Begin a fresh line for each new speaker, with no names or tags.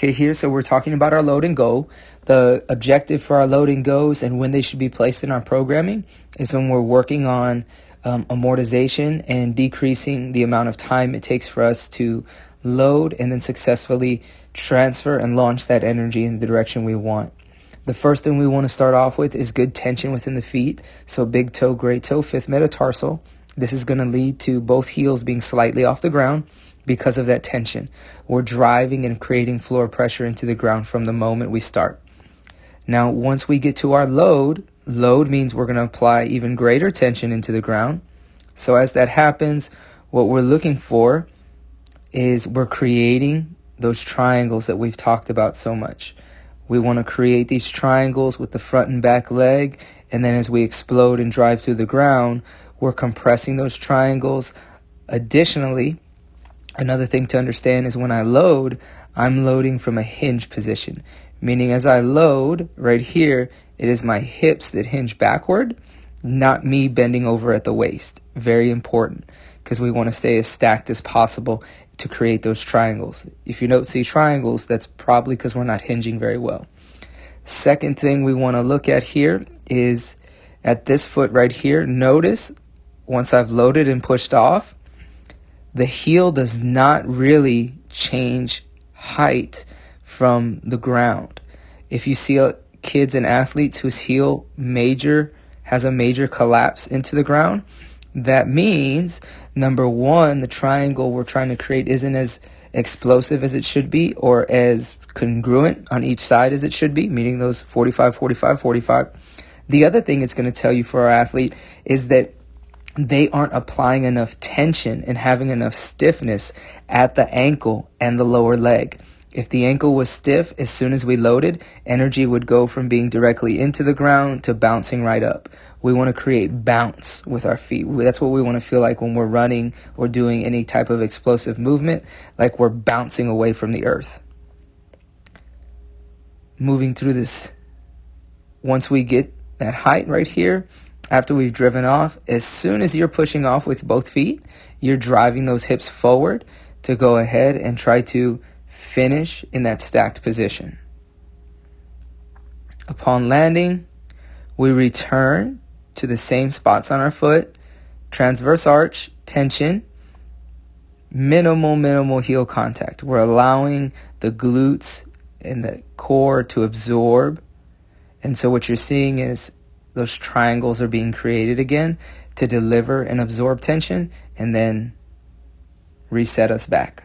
Okay, here, so we're talking about our load and go. The objective for our load and goes and when they should be placed in our programming is when we're working on amortization and decreasing the amount of time it takes for us to load and then successfully transfer and launch that energy in the direction we want. The first thing we want to start off with is good tension within the feet. So big toe, great toe, fifth metatarsal. This is going to lead to both heels being slightly off the ground because of that tension. We're driving and creating floor pressure into the ground from the moment we start. Now, once we get to our load means we're going to apply even greater tension into the ground. So as that happens, what we're looking for is we're creating those triangles that we've talked about so much. We want to create these triangles with the front and back leg, and then as we explode and drive through the ground, we're compressing those triangles. Additionally, another thing to understand is when I load, I'm loading from a hinge position, meaning as I load right here, it is my hips that hinge backward, not me bending over at the waist. Very important, because we want to stay as stacked as possible to create those triangles. If you don't see triangles, that's probably because we're not hinging very well. Second thing we want to look at here is at this foot right here. Notice once I've loaded and pushed off, the heel does not really change height from the ground. If you see kids and athletes whose heel has a major collapse into the ground, that means, number one, the triangle we're trying to create isn't as explosive as it should be or as congruent on each side as it should be, meaning those 45, 45, 45. The other thing it's going to tell you for our athlete is that they aren't applying enough tension and having enough stiffness at the ankle and the lower leg. If the ankle was stiff, as soon as we loaded, energy would go from being directly into the ground to bouncing right up. We want to create bounce with our feet. That's what we want to feel like when we're running or doing any type of explosive movement, like we're bouncing away from the earth. Moving through this, once we get that height right here, after we've driven off, as soon as you're pushing off with both feet, you're driving those hips forward to go ahead and try to finish in that stacked position. Upon landing, we return to the same spots on our foot, transverse arch, tension, minimal heel contact. We're allowing the glutes and the core to absorb. And so what you're seeing is those triangles are being created again to deliver and absorb tension and then reset us back.